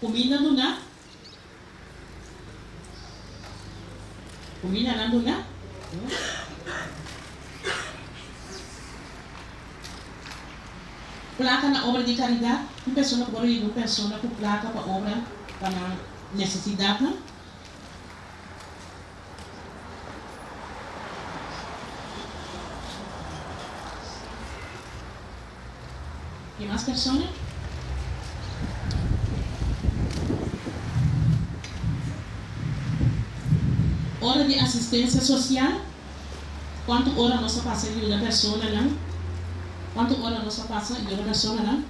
comida não dá. Comida não dá. Placa na obra de caridade, uma pessoa que pode ir, uma pessoa com placa para obra, para necessidade, não? E mais pessoas? Hora de assistência social. Quanto hora nós passa de uma pessoa, não? Quanto hora nós passa de uma pessoa, não?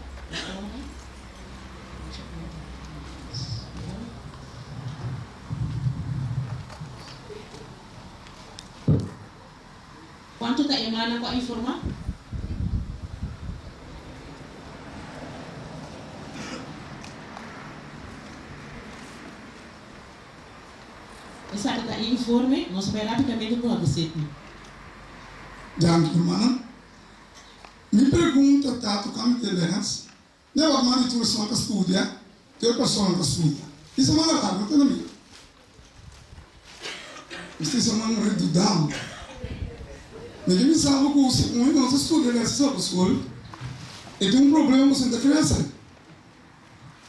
Quanto está emana para informar? Essa que está informe, nós esperamos rapidamente para o ABC. Já, irmã, me pergunta, Tato, como te lês, eu amo a intuição que estuda, que a pessoa que estuda. Isso é uma verdade, não tem amigo. Isso é uma redundância. Ninguém me sabe que o nosso estudo nessa escola, e tem problema com a criança.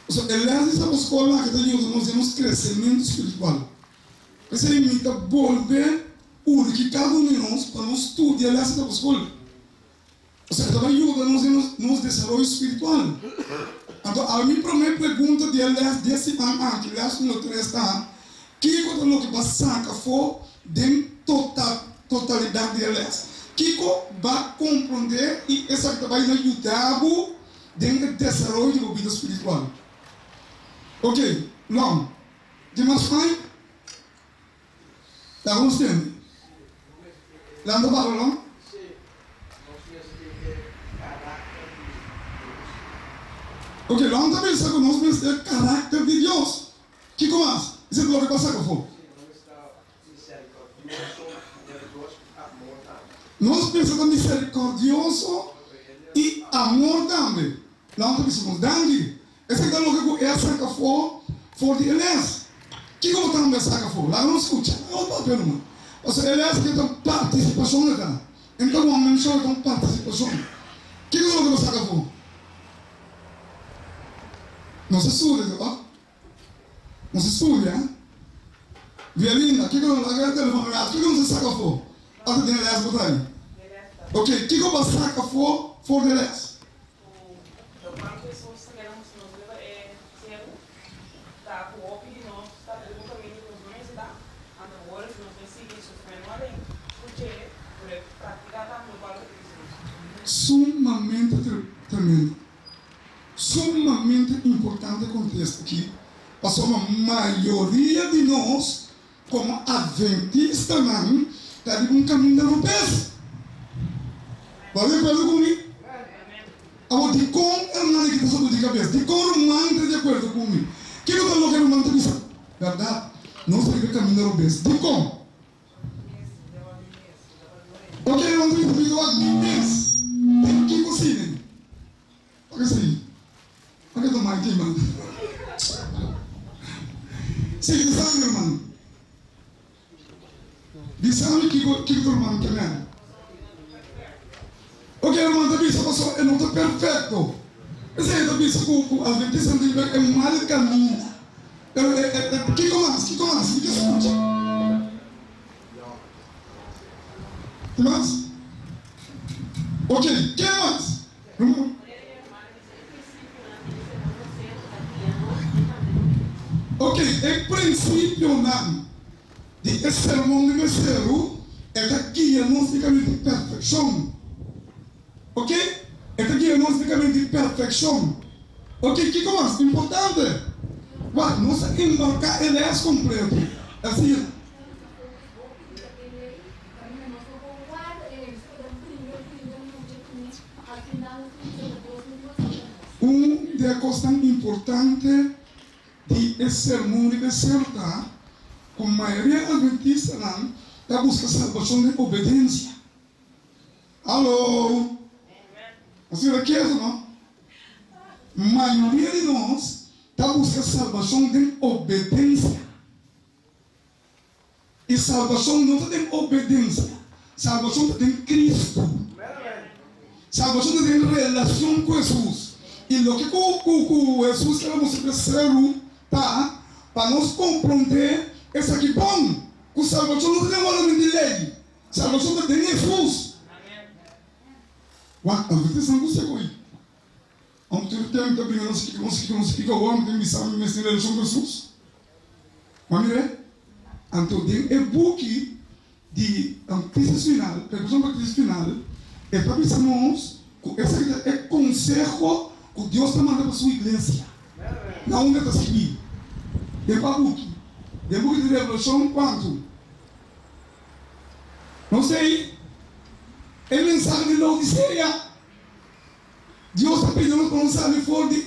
Ele é essa escola que nós temos crescimento espiritual. Isso imita volver o que cada um de nós, para nós estudar essa escola. Também ajuda nos desenvolvimento espiritual. Então, a mim pergunta de elas desse ano, que elas não estão, que é o que passa for de totalidade de elas. Que vai compreender e essa que vai ajudar dentro do desenvolvimento da vida espiritual. Ok, long. Demais fine? Tá gostando? Lá no barulho? Ok, lá também sabe que nós temos o caráter de Deus. Que mais? Isso é o que passa com o fogo. Nós pensamos misericordioso e amor também. Lá também somos dangue. Esse é o que é saca for de Elias. Que como também saca for? Lá não escuta. Não está vendo, ou seja, Elias que tem participação nela. Então o homem só tem participação. Que como que saca for? Não se estuda, ó. Não se estuda, hein? Violina, que como que saca for? Até tem Elias botar aí. Ok, que como saca for de Elias? Sumamente tremendo, sumamente importante o contexto aqui. Passou uma maioria de nós, como adventistas, está de caminho da rupeza. Pode de acordo comigo? Agora, de como é nada que está sobre de cabeça, de como o romano está de acordo comigo. Que eu estou que o romano está dizendo? Verdade? Não sei o caminho da rupeza. De como? Ok, não tem que fazer que cozinha? Olha assim. Olha tomar aqui, mano. Sim, sabe, irmão? Sabe que o irmão também? Ok, irmão, também só passou, eu não estou perfeito. Esse aí também só com a gente é um mal caminho. Que começa? Que escute? Que mais? Ok, que mais? Ok, em princípio, não. De sermão de Mesero é que nós ficamos de perfeição. Ok? É que nós ficamos de perfeição. Ok, que mais? Importante. Nós embarcar ele é completo. Assim. De coisa tão importante de esse sermão de Becerta, com a maioria adventista não está buscando salvação de obediência. Alô? Assim é que é, não? A maioria de nós está buscando salvação de obediência. E salvação não tem obediência. Salvação tem Cristo. Salvação tem relação com Jesus. E o que Jesus quer mostrar tá? Para nós compreender isso aqui bom. Que salvação não tem uma de lei. Salvação tem Jesus. A verdade não consegue ouvir. A autoridade está brincando, não sei que o homem tem missão de relação com Jesus. Mas mire, então tem book de crise final, preparation para crise final, é para pensarmos que esse é consejo que Deus está mandando para a sua igreja. Na onde está escrito. Tem para book. Tem book de revelação quanto? Não sei. É mensagem de Laodiceia. Deus está pedindo para nós sair fora de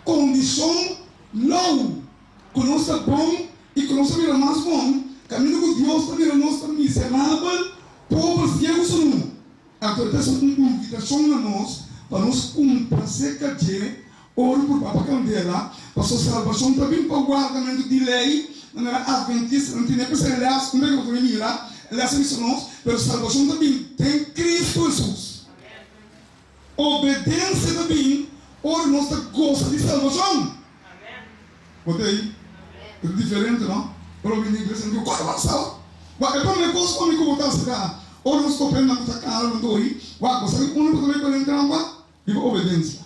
condição low. Que nós está bom e que nós está mais bom. Caminho com Deus está virando nós está miserável, pobres, ciegos ou não. Então, essa é uma invitação a nós para nós complacer com Deus, orar por Papa Candela, para a sua salvação também para o guardamento de lei, não era adventista, não tinha pensado, aliás, como é que eu vou mirar, aliás, isso nós, mas a salvação também tem Cristo Jesus. Obediência também, ora nós gosta de salvação. Botei? É diferente, não? Para o menino inglês, não corre para a sala. É para mim, gosto para mim como está se dá. Ora nós compreendemos na nossa cara, não estou aí. Você sabe como também para entrar, viva obediência.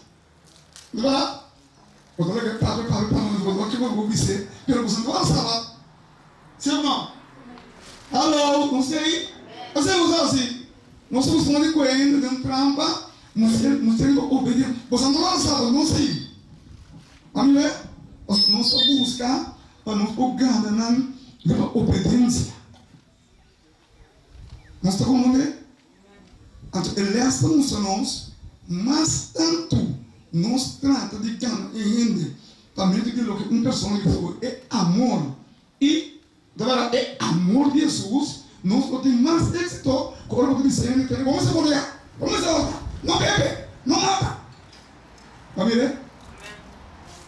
Não é verdade? Quando eu para, não vou dizer, pero você não vai sala. Sim ou não? Alô, não sei. Você usa assim. Nós estamos falando de coelho, de trampa. Nós temos obediência. Você não vai sala, não sei. Amém? Nós buscamos para nós ganhar na obediência. Nós estamos falando. Então, ele estamos a nós, mas tanto nós trata de ganhar e render para mim que uma pessoa que falou é amor e é amor de Jesus. Nós não temos mais êxito quando eu disse vamos se molhar, vamos se voltar, não bebe, não mata. Família?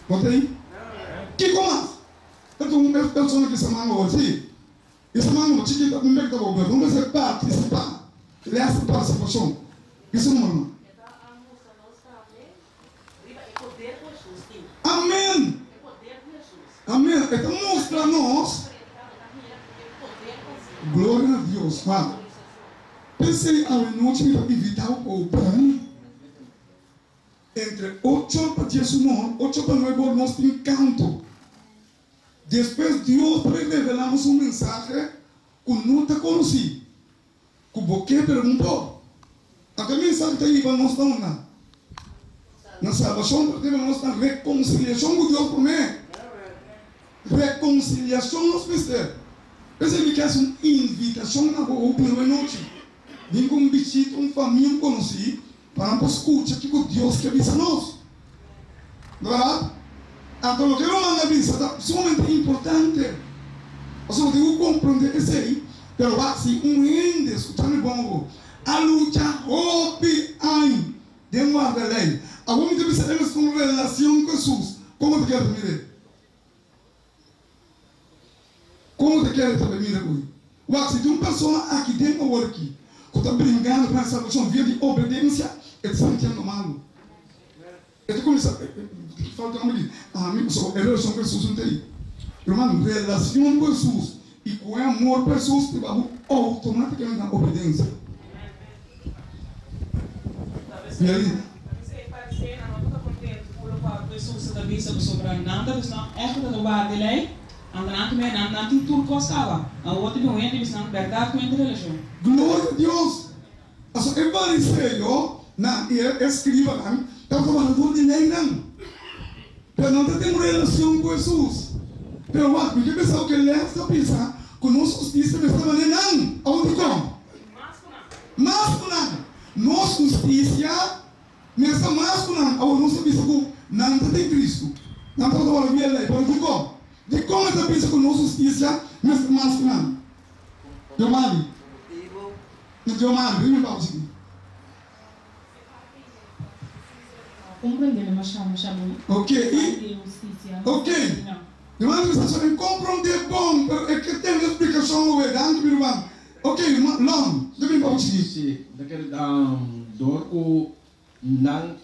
Conta aí. Que como? Então, uma pessoa que se manda hoje, esse mano chiquito não me dá o governo, não vai participar. Ele é essa participação. Isso não é. Amém. Amém. Então mostra a nós. Glória a Deus. Fala. Pensei a noite para evitar o pão. Entre 8 para 10 humor, 8 para 9 nós temos canto. Depois Deus para revelarmos mensagem que não está conhecido. Que o boquê perguntou. A mensagem está aí para nós não lá. Na salvação, porque nós temos reconciliação com Deus por mim. Reconciliação nos mistérios. Percebe que é uma invitação na boa primeira noite. Vem com um bichito, uma família conhecida, para não escutar que Deus quer avisar nós. Não é verdade? Então, o que eu mando avisar é sumamente importante. Você não tem que compreender isso aí. Pero se ende, escutando bom, a luta, hope, ai, de uma lei. Alguns de vocês têm uma relação com Jesus. Como te quer mirar? Como te quer mirar hoje? Se tem uma pessoa aqui dentro ou aqui, que está brincando com essa salvação via de obediência, ele está sentindo mal. Ele começa a falar de nome de amigo, só é relação com Jesus não tem. Irmão, relação com Jesus e com amor para Jesus, automaticamente na obediência. E aí? Jesus da bisa sobranganda dus não é para o bar de lei andando me não tem tudo costava a outro não é de não verdade com relação glória a Deus assim é bem sério na escriba lá tá falando de lei não pero não tem relação com Jesus pero what porque pensar que ele está pensar que nossa justiça está maneirando aonde como masculino nossa justiça mas está masculino a nossa justiça não tem Cristo. Não está falando de lei. Para de como está pensando com nossa justiça, mas masculino. Giovanni. Giovanni, vem me falar o seguinte. compreendendo, mas chama. Ok, ok. Não é necessário compreender bom, é que tem explicação o Edão, meu irmão. Ok, long, deve ir para o seguinte. Sim, daquele dor o não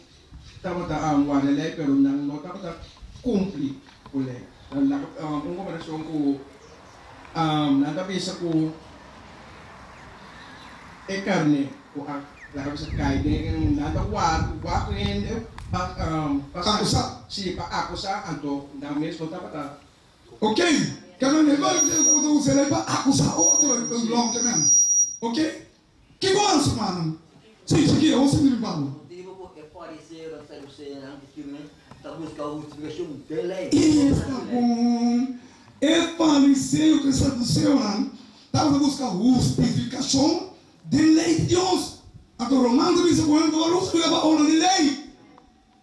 estava a lei, pero não estava cumprir o lei. Uma comparação com nada bisa com é carne, com a lá bisa carne, nada o ainda Acusar. Sim, para acusar, então na mesma estava Ok? Quero você vai para acusar outro long também. Ok? Que gosto, mano? Sim, isso aqui, você me fala. Está bom. É fariseu que saduceu, estava a buscar justificação de lei de Deus. Então, Romano diz que quando o Arus fica para a hora de lei,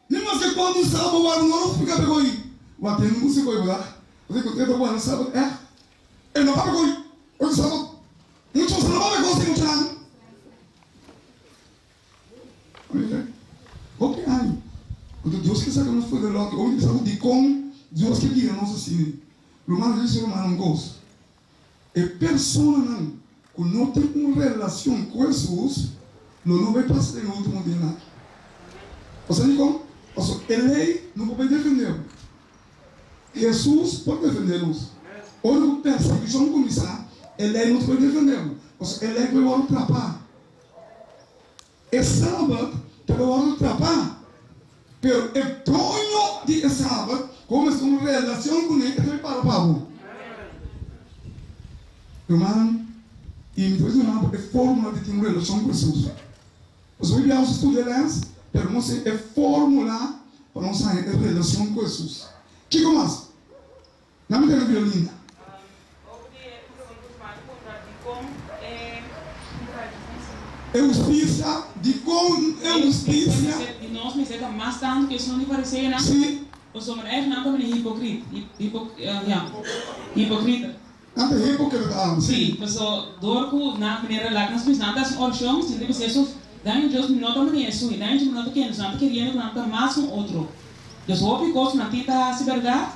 nem mais que quando estava o Arus fica para aí. O atendo não se foi lá. Você que eu estou sabe? Ele não vai para aí. Hoje sabe? Muitos não vai para aí, muitos não. Ok, aí. Quando Deus quer saber nós foi de lá, onde sabe de como Deus quer guiar nós assim. Romano diz que Romano não gosta. É pessoa que não tem uma relação com Jesus, não vai passar no último dia. Você não como? A lei não pode defender. Jesus pode defender-nos. Quando a perseguição começar, a lei não pode defender. A lei vai atrapalhar. É sábado, vai atrapalhar. Pero o sonho de sábado, como é uma relação com ele, vai para o pavo. Irmão, e me diz uma fórmula de ter uma relação com Jesus. Os bíblicos estudam isso, pero não sei a fórmula para nós ter uma relação com Jesus. Que mais? Não me tem violina. Justiça, de com justiça. E nós me dizemos mais tanto que isso não parecia nada. Sim. O somos é nada para hipocrita. Hipocrita. Nada é hipocrita. Sim, pessoal, dorco na maneira lá que nós precisamos das orações, se deve ser isso. Daí Deus me nota maneira isso, e daí me nota que nós não queríamos nada mais um outro. Deus ouve coisas na tita se verdade.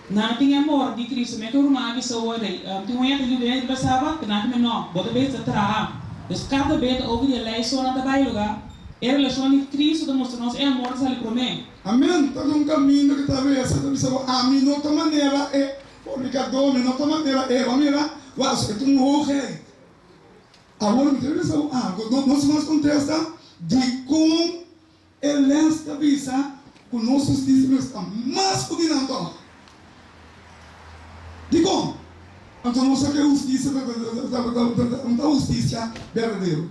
Não tem amor de Cristo, mas que o rumah bisa olhar. Tem um erro de Deus que sabe que não tem não. Bota bem se terá. Então cada vez que ouve a lei só não vai lugar. A relação de Cristo demonstra nós é amor sali para mim. Amém. Tá um caminho que está vendo essa pessoa. A mim não tem maneira é obrigador, não tem maneira é maneira. Você é um rei. Agora me diz nós nos contesta de como ele está visa que nossos discípulos estão masculinando. De como? Então não sabe a justiça da justiça verdadeira.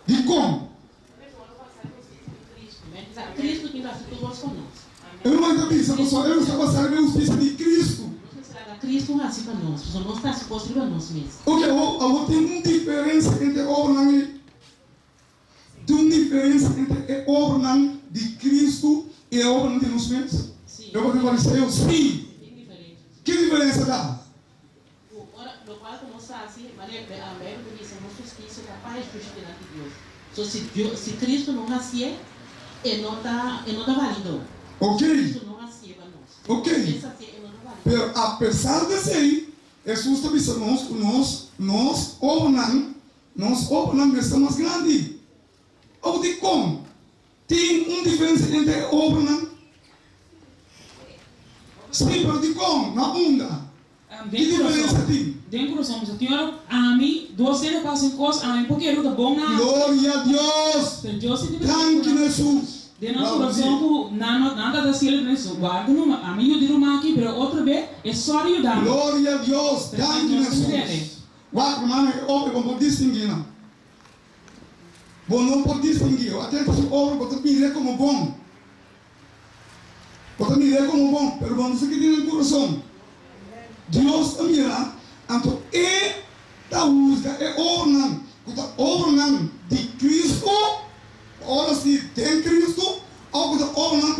De como? Cristo que vai ser tudo conosco. Eu não estou pensando, pessoal, eu estou passando a justiça de Cristo. Cristo não é assim para nós, nós não estamos supostos para nós mesmos. Ok, eu tenho uma diferença entre obra tem uma diferença entre a obra de Cristo e a obra de nós mesmos? Sim. Eu vou dizer para você, sim. Que diferença dá? Do qual começa assim, a Bíblia diz que a justiça é capaz de justificar Deus. Se Cristo não nasce, ele não está válido. Ok. Cristo não nasce para nós. Ok. Pero apesar de ser, Jesus está dizendo nós obramos essa mais grande. Ou de como? Tem uma diferença entre obra sim, pero de como? Na bunda. Que diferença tem? Dentro do somos, Senhor, a mim, você não passa em coisa, a mim, porque eu estou bom na... Glória a Deus! Thank you, Jesus! De nosso coração, nada da cielo nisso. Guarda no, a mim eu digo aqui, pero outra vez é só ajudar. Glória a Deus! Thank you, Jesus! Guarda, mano, eu vou distinguir, não. Bom, não pode distinguir. Até que o obra pode me ver como bom. Pode me ver como bom, pero vamos que tem no coração. Deus está mirando, então esta usa é obra de Cristo, ora se tem Cristo, ou obra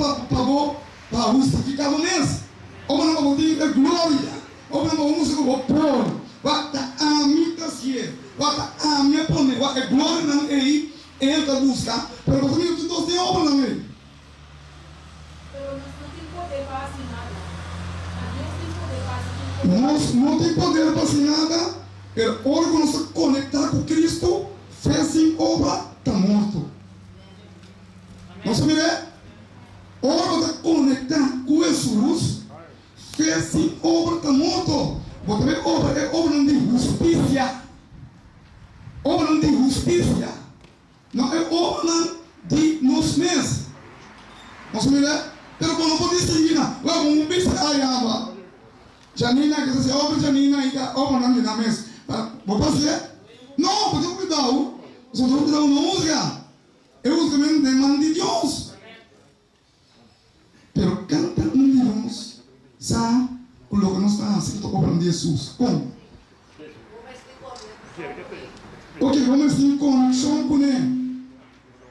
para justificar o mês, obra para botar a glória, obra para música para pôr, bata a minha tasia, bata a minha promessa, a glória não é aí, ele está buscando, mas para mim tudo tem obra não é. Nós não temos poder para fazer nada. É hora que nós conectar com Cristo, fez sem obra, está morto. Nós sabemos? Hora de conectar com Jesus, fez sem obra, está morto. Vou também obra é obra de justiça. Obra de justiça. Não é obra de nós mesmos. Nós sabemos? Pero quando pode seguir, logo um bicho aí água. Janina, que você obra Janina e a obra não na mesa. Vou fazer? Não, pode cuidar. Se não cuidar, não usa. Eu uso também demanda de Deus. Pero cada um de nós sabe o que nós estamos fazendo a obra de Jesus. Como? Ok, vamos em conexão com ele.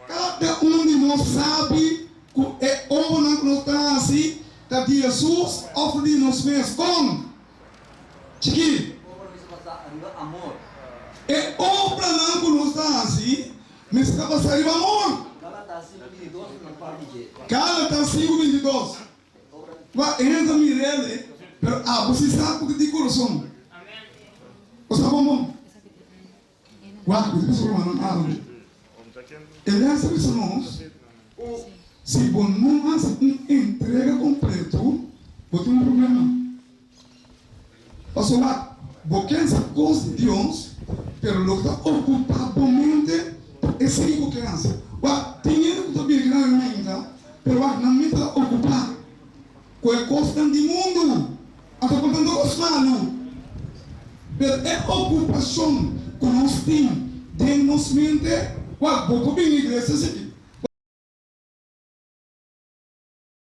Cada um de nós sabe que é obra que nós estamos assim, que Jesus oferece nós mesmos. Como? Chiquinho. É obra que nós estamos assim, mas está passando o amor. Gálatas 5:22. Entra Mirelle, você sabe o que tem coração. Você sabe como? Guarda, você não sabe. Ele é essa pessoa. Se você não faz uma entrega completa, você tem um problema. Pastor, porque essa coisa de Deus, pero lo que está ocupadamente é seguir o que hace. Tem que também grande ainda, pero não me está ocupado com a coisa do mundo. Até contando os malos. Pero é ocupação que nós temos de nossa mente. Pouco bem igreja aqui.